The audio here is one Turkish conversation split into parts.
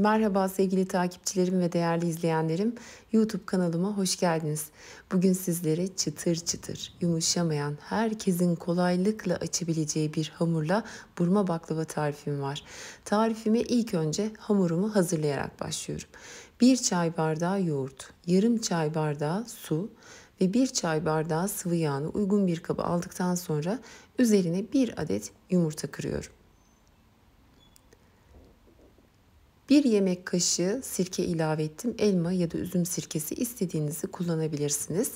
Merhaba sevgili takipçilerim ve değerli izleyenlerim. YouTube kanalıma hoş geldiniz. Bugün sizlere çıtır çıtır, yumuşamayan, herkesin kolaylıkla açabileceği bir hamurla burma baklava tarifim var. Tarifime ilk önce hamurumu hazırlayarak başlıyorum. 1 çay bardağı yoğurt, yarım çay bardağı su ve 1 çay bardağı sıvı yağını uygun bir kaba aldıktan sonra üzerine 1 adet yumurta kırıyorum. 1 yemek kaşığı sirke ilave ettim. Elma ya da üzüm sirkesi istediğinizi kullanabilirsiniz.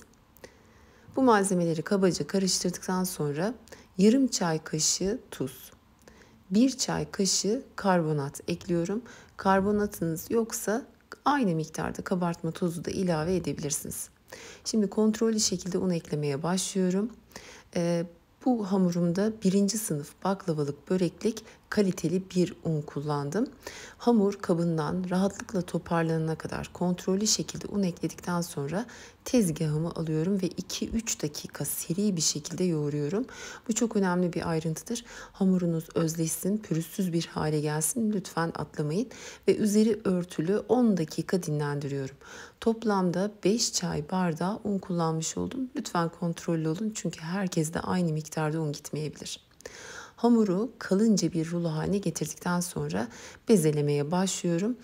Bu malzemeleri kabaca karıştırdıktan sonra yarım çay kaşığı tuz, 1 çay kaşığı karbonat ekliyorum. Karbonatınız yoksa aynı miktarda kabartma tozu da ilave edebilirsiniz. Şimdi kontrollü şekilde un eklemeye başlıyorum. Bu hamurumda 1. sınıf baklavalık böreklik kaliteli bir un kullandım. Hamur kabından rahatlıkla toparlanana kadar kontrollü şekilde un ekledikten sonra tezgahımı alıyorum ve 2-3 dakika seri bir şekilde yoğuruyorum. Bu çok önemli bir ayrıntıdır. Hamurunuz özleşsin, pürüzsüz bir hale gelsin. Lütfen atlamayın ve üzeri örtülü 10 dakika dinlendiriyorum. Toplamda 5 çay bardağı un kullanmış oldum. Lütfen kontrollü olun çünkü herkeste aynı miktarda un gitmeyebilir. Hamuru kalınca bir rulo haline getirdikten sonra bezelemeye başlıyorum.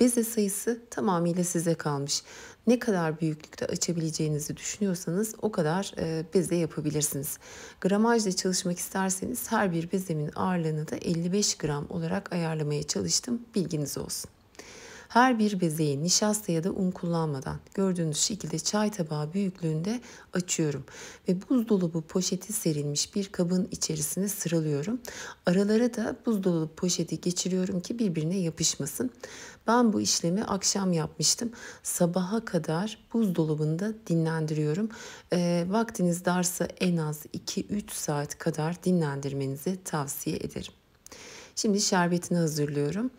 Beze sayısı tamamıyla size kalmış. Ne kadar büyüklükte açabileceğinizi düşünüyorsanız o kadar beze yapabilirsiniz. Gramajla çalışmak isterseniz her bir bezemin ağırlığını da 55 gram olarak ayarlamaya çalıştım. Bilginiz olsun. Her bir bezeyi nişasta ya da un kullanmadan gördüğünüz şekilde çay tabağı büyüklüğünde açıyorum ve buzdolabı poşeti serilmiş bir kabın içerisine sıralıyorum. Aralara da buzdolabı poşeti geçiriyorum ki birbirine yapışmasın. Ben bu işlemi akşam yapmıştım. Sabaha kadar buzdolabında dinlendiriyorum. Vaktiniz varsa en az 2-3 saat kadar dinlendirmenizi tavsiye ederim. Şimdi şerbetini hazırlıyorum.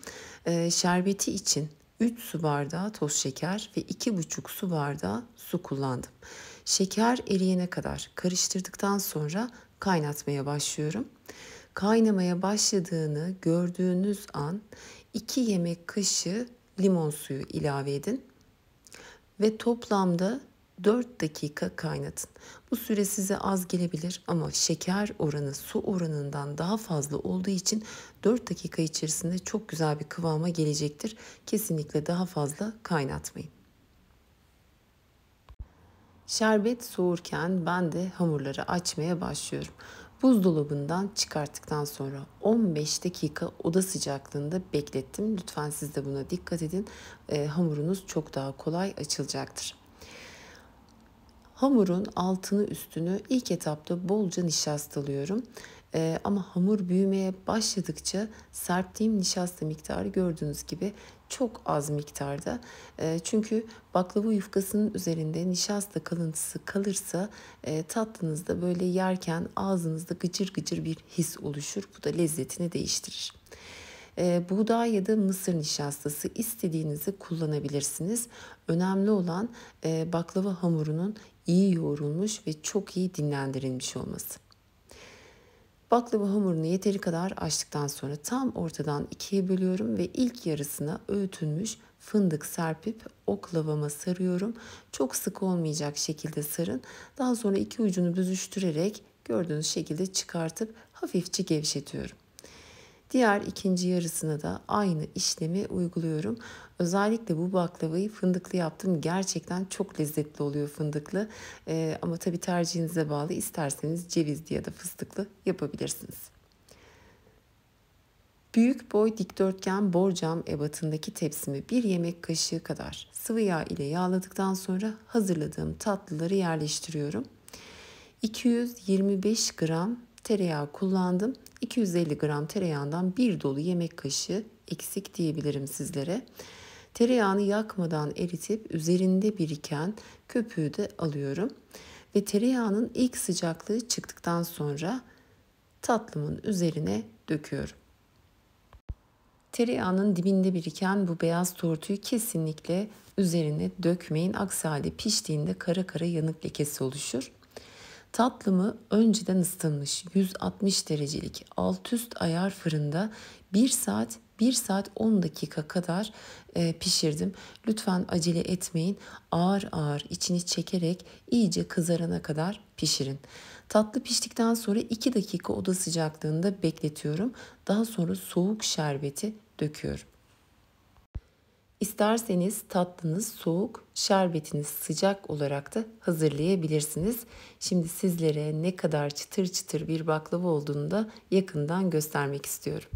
Şerbeti için 3 su bardağı toz şeker ve 2,5 su bardağı su kullandım. Şeker eriyene kadar karıştırdıktan sonra kaynatmaya başlıyorum. Kaynamaya başladığını gördüğünüz an 2 yemek kaşığı limon suyu ilave edin ve toplamda 4 dakika kaynatın. Bu süre size az gelebilir ama şeker oranı su oranından daha fazla olduğu için 4 dakika içerisinde çok güzel bir kıvama gelecektir. Kesinlikle daha fazla kaynatmayın. Şerbet soğurken ben de hamurları açmaya başlıyorum. Buzdolabından çıkarttıktan sonra 15 dakika oda sıcaklığında beklettim. Lütfen siz de buna dikkat edin. Hamurunuz çok daha kolay açılacaktır. Hamurun altını üstünü ilk etapta bolca nişastalıyorum. Ama hamur büyümeye başladıkça serptiğim nişasta miktarı gördüğünüz gibi çok az miktarda. Çünkü baklava yufkasının üzerinde nişasta kalıntısı kalırsa tatlınızda böyle yerken ağzınızda gıcır gıcır bir his oluşur. Bu da lezzetini değiştirir. Buğday ya da mısır nişastası istediğinizi kullanabilirsiniz. Önemli olan baklava hamurunun iyi yoğrulmuş ve çok iyi dinlendirilmiş olması. Baklava hamurunu yeteri kadar açtıktan sonra tam ortadan ikiye bölüyorum ve ilk yarısına öğütülmüş fındık serpip oklavama sarıyorum. Çok sık olmayacak şekilde sarın. Daha sonra iki ucunu büzüştürerek gördüğünüz şekilde çıkartıp hafifçe gevşetiyorum. Diğer ikinci yarısına da aynı işlemi uyguluyorum. Özellikle bu baklavayı fındıklı yaptım. Gerçekten çok lezzetli oluyor fındıklı. Ama tabii tercihinize bağlı. İsterseniz cevizli ya da fıstıklı yapabilirsiniz. Büyük boy dikdörtgen borcam ebatındaki tepsimi 1 yemek kaşığı kadar sıvı yağ ile yağladıktan sonra hazırladığım tatlıları yerleştiriyorum. 225 gram tereyağı kullandım. 250 gram tereyağından bir dolu yemek kaşığı eksik diyebilirim sizlere. Tereyağını yakmadan eritip üzerinde biriken köpüğü de alıyorum. Ve tereyağının ilk sıcaklığı çıktıktan sonra tatlımın üzerine döküyorum. Tereyağının dibinde biriken bu beyaz tortuyu kesinlikle üzerine dökmeyin. Aksi halde piştiğinde kara kara yanık lekesi oluşur. Tatlımı önceden ısıtılmış 160 derecelik alt üst ayar fırında 1 saat 1 saat 10 dakika kadar pişirdim. Lütfen acele etmeyin. Ağır ağır içini çekerek iyice kızarana kadar pişirin. Tatlı piştikten sonra 2 dakika oda sıcaklığında bekletiyorum. Daha sonra soğuk şerbeti döküyorum. İsterseniz tatlınız soğuk, şerbetiniz sıcak olarak da hazırlayabilirsiniz. Şimdi sizlere ne kadar çıtır çıtır bir baklava olduğunu da yakından göstermek istiyorum.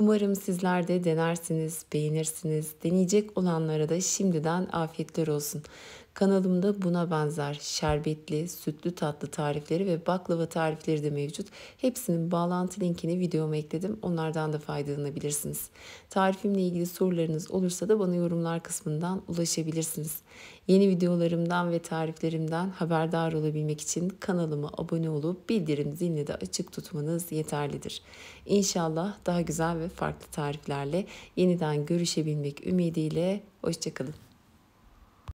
Umarım sizler de denersiniz, beğenirsiniz. Deneyecek olanlara da şimdiden afiyetler olsun. Kanalımda buna benzer şerbetli, sütlü tatlı tarifleri ve baklava tarifleri de mevcut. Hepsinin bağlantı linkini videoma ekledim. Onlardan da faydalanabilirsiniz. Tarifimle ilgili sorularınız olursa da bana yorumlar kısmından ulaşabilirsiniz. Yeni videolarımdan ve tariflerimden haberdar olabilmek için kanalıma abone olup bildirim zilini de açık tutmanız yeterlidir. İnşallah daha güzel ve farklı tariflerle yeniden görüşebilmek ümidiyle. Hoşça kalın.